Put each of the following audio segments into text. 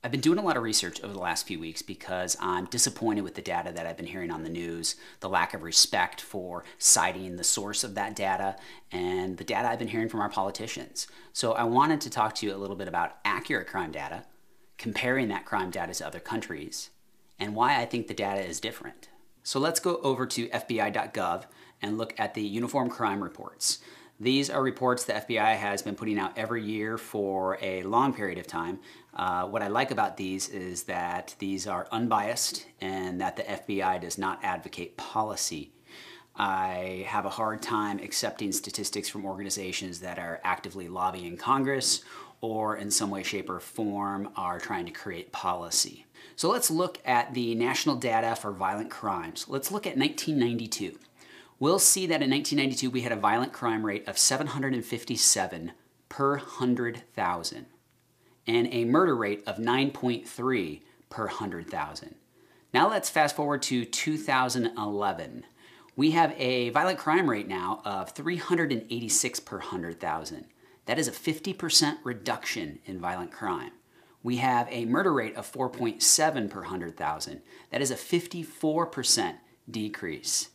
I've been doing a lot of research over the last few weeks because I'm disappointed with the data that I've been hearing on the news, the lack of respect for citing the source of that data, and the data I've been hearing from our politicians. So I wanted to talk to you a little bit about accurate crime data, comparing that crime data to other countries, and why I think the data is different. So let's go over to FBI.gov and look at the Uniform Crime Reports. These are reports the FBI has been putting out every year for a long period of time. What I like about these is that these are unbiased and that the FBI does not advocate policy. I have a hard time accepting statistics from organizations that are actively lobbying Congress or in some way, shape, or form are trying to create policy. So let's look at the national data for violent crimes. Let's look at 1992. We'll see that in 1992 we had a violent crime rate of 757 per 100,000 and a murder rate of 9.3 per 100,000. Now let's fast forward to 2011. We have a violent crime rate now of 386 per 100,000. That is a 50% reduction in violent crime. We have a murder rate of 4.7 per 100,000. That is a 54% decrease.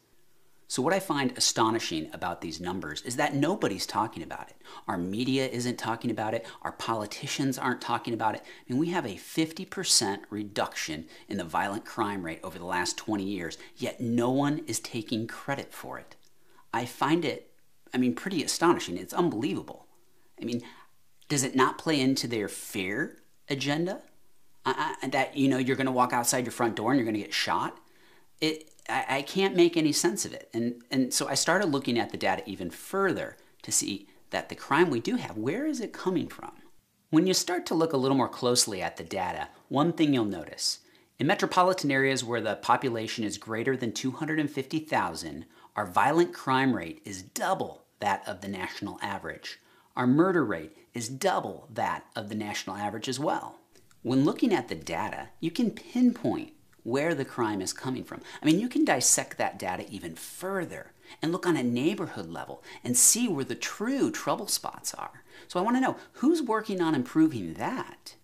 So what I find astonishing about these numbers is that nobody's talking about it. Our media isn't talking about it. Our politicians aren't talking about it. I mean, we have a 50% reduction in the violent crime rate over the last 20 years, yet no one is taking credit for it. I find it, pretty astonishing. It's unbelievable. Does it not play into their fear agenda? That, you're going to walk outside your front door and you're going to get shot? I can't make any sense of it. And so I started looking at the data even further to see that the crime we do have, where is it coming from? When you start to look a little more closely at the data, one thing you'll notice. In metropolitan areas where the population is greater than 250,000, our violent crime rate is double that of the national average. Our murder rate is double that of the national average as well. When looking at the data, you can pinpoint where the crime is coming from. You can dissect that data even further and look on a neighborhood level and see where the true trouble spots are. So I want to know, who's working on improving that?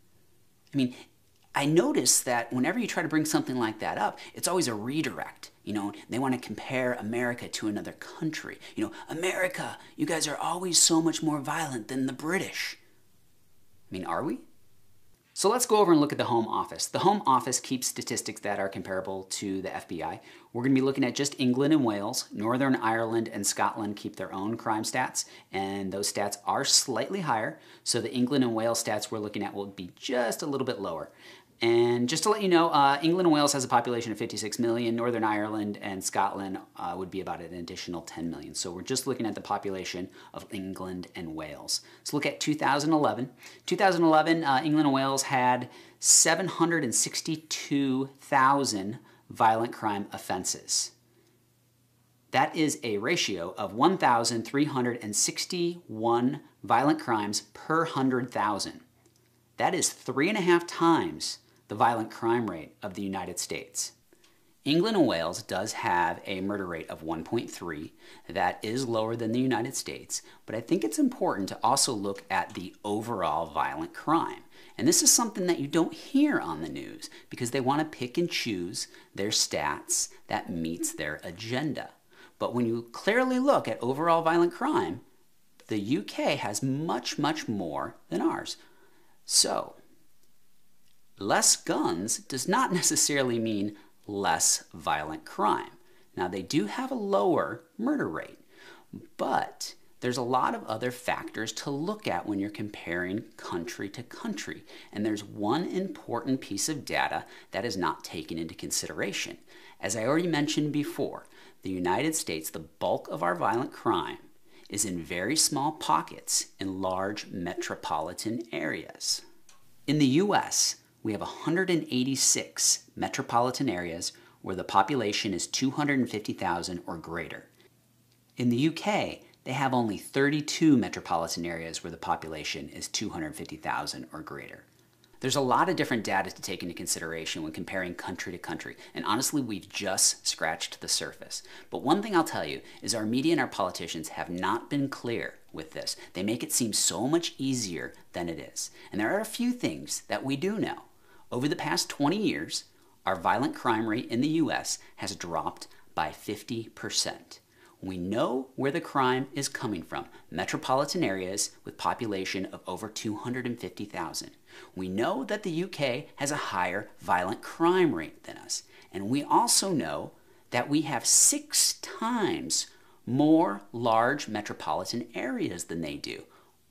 I notice that whenever you try to bring something like that up, it's always a redirect. They want to compare America to another country. America, you guys are always so much more violent than the British. Are we? So let's go over and look at the Home Office. The Home Office keeps statistics that are comparable to the FBI. We're going to be looking at just England and Wales. Northern Ireland and Scotland keep their own crime stats, and those stats are slightly higher. So the England and Wales stats we're looking at will be just a little bit lower. And just to let you know, England and Wales has a population of 56 million. Northern Ireland and Scotland would be about an additional 10 million. So we're just looking at the population of England and Wales. Let's look at 2011. 2011, England and Wales had 762,000 violent crime offenses. That is a ratio of 1,361 violent crimes per 100,000. That is 3.5 times the violent crime rate of the United States. England and Wales does have a murder rate of 1.3. That is lower than the United States, but I think it's important to also look at the overall violent crime. And this is something that you don't hear on the news because they want to pick and choose their stats that meets their agenda. But when you clearly look at overall violent crime, the UK has much, much more than ours. So, less guns does not necessarily mean less violent crime. Now, they do have a lower murder rate, but there's a lot of other factors to look at when you're comparing country to country. And there's one important piece of data that is not taken into consideration. As I already mentioned before, the United States, the bulk of our violent crime is in very small pockets in large metropolitan areas. In the US, we have 186 metropolitan areas where the population is 250,000 or greater. In the UK, they have only 32 metropolitan areas where the population is 250,000 or greater. There's a lot of different data to take into consideration when comparing country to country, and honestly, we've just scratched the surface. But one thing I'll tell you is our media and our politicians have not been clear with this. They make it seem so much easier than it is. And there are a few things that we do know. Over the past 20 years, our violent crime rate in the U.S. has dropped by 50%. We know where the crime is coming from. Metropolitan areas with population of over 250,000. We know that the UK has a higher violent crime rate than us. And we also know that we have 6 times more large metropolitan areas than they do.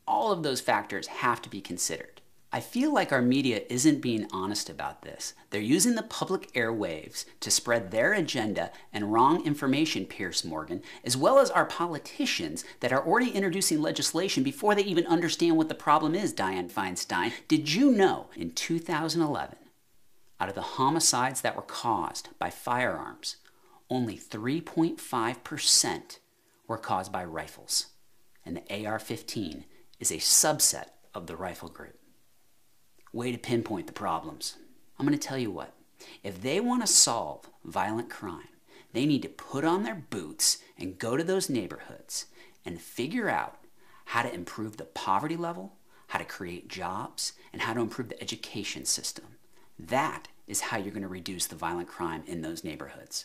All of those factors have to be considered. I feel like our media isn't being honest about this. They're using the public airwaves to spread their agenda and wrong information, Pierce Morgan, as well as our politicians that are already introducing legislation before they even understand what the problem is, Dianne Feinstein. Did you know in 2011, out of the homicides that were caused by firearms, only 3.5% were caused by rifles, and the AR-15 is a subset of the rifle group. Way to pinpoint the problems. I'm going to tell you what, if they want to solve violent crime, they need to put on their boots and go to those neighborhoods and figure out how to improve the poverty level, how to create jobs, and how to improve the education system. That is how you're going to reduce the violent crime in those neighborhoods.